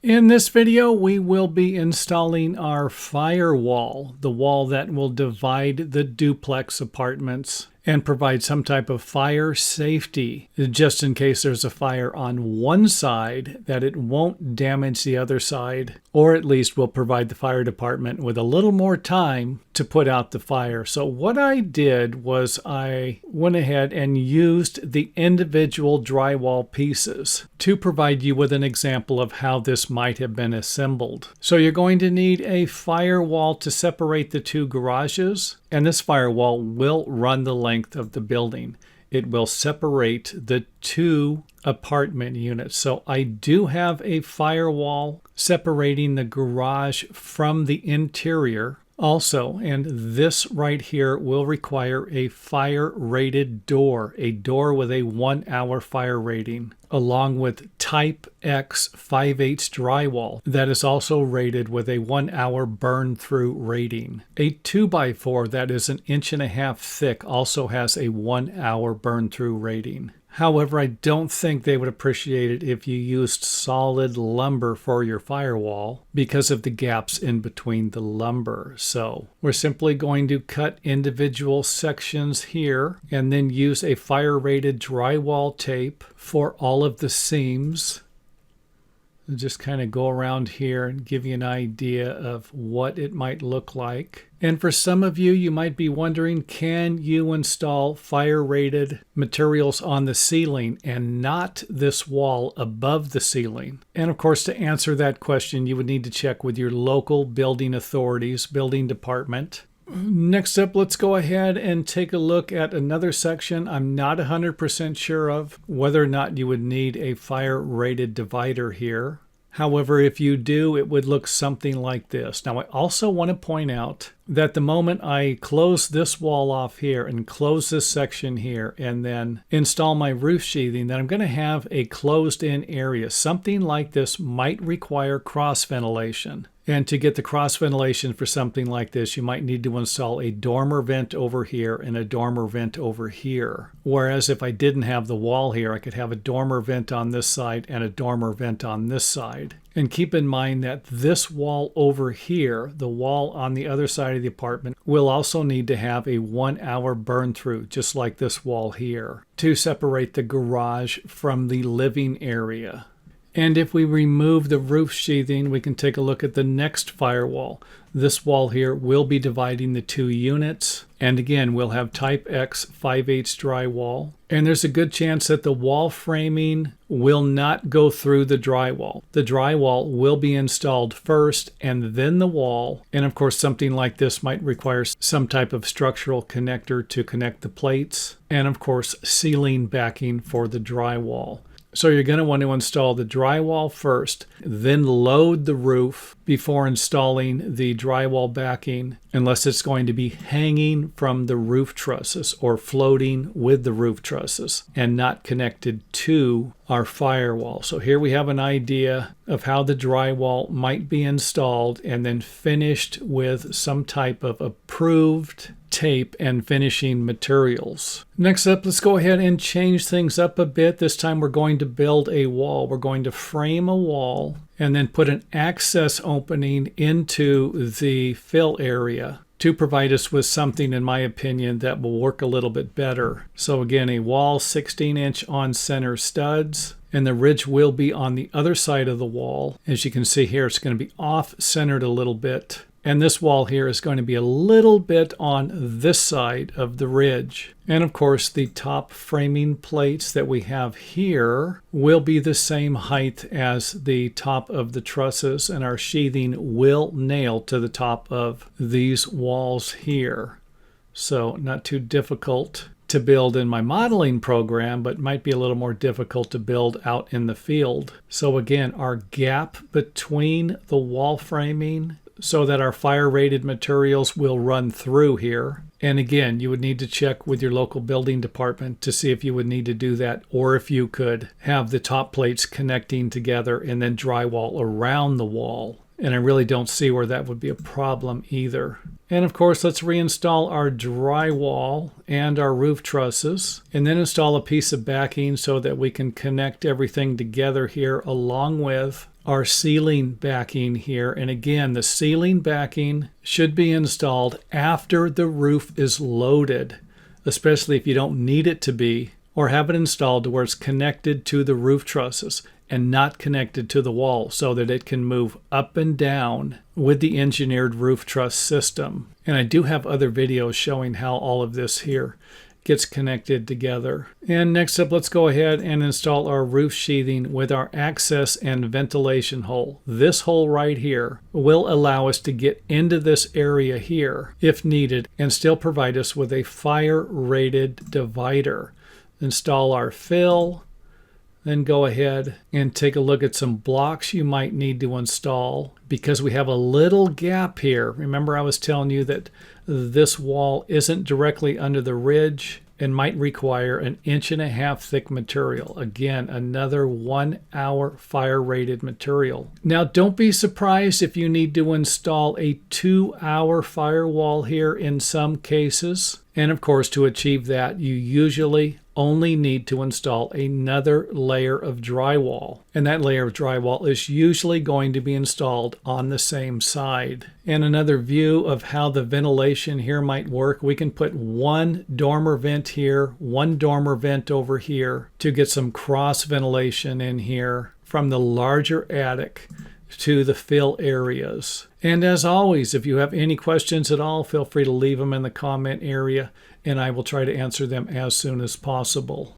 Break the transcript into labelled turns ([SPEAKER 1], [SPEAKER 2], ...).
[SPEAKER 1] In this video, we will be installing our firewall, the wall that will divide the duplex apartments and provide some type of fire safety, just in case there's a fire on one side, that it won't damage the other side, or at least will provide the fire department with a little more time to put out the fire. So what I did was I went ahead and used the individual drywall pieces to provide you with an example of how this might have been assembled. So you're going to need a firewall to separate the two garages, and this firewall will run the length of the building. It will separate the two apartment units. So I do have a firewall separating the garage from the interior also, and this right here will require a fire rated door, a door with a 1 hour fire rating, along with type X 5/8 drywall that is also rated with a 1 hour burn through rating. A 2x4 that is 1.5 inches thick also has a 1 hour burn through rating. However, I don't think they would appreciate it if you used solid lumber for your firewall because of the gaps in between the lumber. So we're simply going to cut individual sections here and then use a fire rated drywall tape for all of the seams. Just kind of go around here and give you an idea of what it might look like. And for some of you, you might be wondering, can you install fire-rated materials on the ceiling and not this wall above the ceiling? And of course, to answer that question, you would need to check with your local building authorities, building department. Next up, let's go ahead and take a look at another section. I'm not 100% sure of whether or not you would need a fire-rated divider here. However, if you do, it would look something like this. Now, I also want to point out that the moment I close this wall off here and close this section here and then install my roof sheathing, then I'm going to have a closed-in area. Something like this might require cross ventilation. And to get the cross ventilation for something like this, you might need to install a dormer vent over here and a dormer vent over here. Whereas if I didn't have the wall here, I could have a dormer vent on this side and a dormer vent on this side. And keep in mind that this wall over here, the wall on the other side of the apartment, will also need to have a 1 hour burn through, just like this wall here, to separate the garage from the living area. And if we remove the roof sheathing, we can take a look at the next firewall. This wall here will be dividing the two units. And again, we'll have type X 5/8 drywall. And there's a good chance that the wall framing will not go through the drywall. The drywall will be installed first and then the wall. And of course, something like this might require some type of structural connector to connect the plates. And of course, ceiling backing for the drywall. So you're going to want to install the drywall first, then load the roof before installing the drywall backing, unless it's going to be hanging from the roof trusses or floating with the roof trusses and not connected to our firewall. So here we have an idea of how the drywall might be installed and then finished with some type of approved tape and finishing materials. Next up, let's go ahead and change things up a bit. This time we're going to build a wall. We're going to frame a wall and then put an access opening into the fill area to provide us with something, in my opinion, that will work a little bit better. So again, a wall 16-inch on center studs, and the ridge will be on the other side of the wall. As you can see here, it's going to be off-centered a little bit. And this wall here is going to be a little bit on this side of the ridge. And of course, the top framing plates that we have here will be the same height as the top of the trusses, and our sheathing will nail to the top of these walls here. So not too difficult to build in my modeling program, but might be a little more difficult to build out in the field. So again, our gap between the wall framing so that our fire rated materials will run through here. And again, you would need to check with your local building department to see if you would need to do that, or if you could have the top plates connecting together and then drywall around the wall. And I really don't see where that would be a problem either. And of course, let's reinstall our drywall and our roof trusses, and then install a piece of backing so that we can connect everything together here along with our ceiling backing here. And again, the ceiling backing should be installed after the roof is loaded, especially if you don't need it to be, or have it installed to where it's connected to the roof trusses and not connected to the wall so that it can move up and down with the engineered roof truss system. And I do have other videos showing how all of this here gets connected together. And next up, let's go ahead and install our roof sheathing with our access and ventilation hole. This hole right here will allow us to get into this area here if needed and still provide us with a fire rated divider. Install our fill, then go ahead and take a look at some blocks you might need to install because we have a little gap here. Remember, I was telling you that this wall isn't directly under the ridge and might require an 1.5 inch thick material. Again, another 1 hour fire rated material. Now, don't be surprised if you need to install a 2-hour firewall here in some cases. And of course, to achieve that, you usually only need to install another layer of drywall. And that layer of drywall is usually going to be installed on the same side. And another view of how the ventilation here might work, we can put one dormer vent here, one dormer vent over here to get some cross ventilation in here from the larger attic to the fill areas. And as always, if you have any questions at all, feel free to leave them in the comment area and I will try to answer them as soon as possible.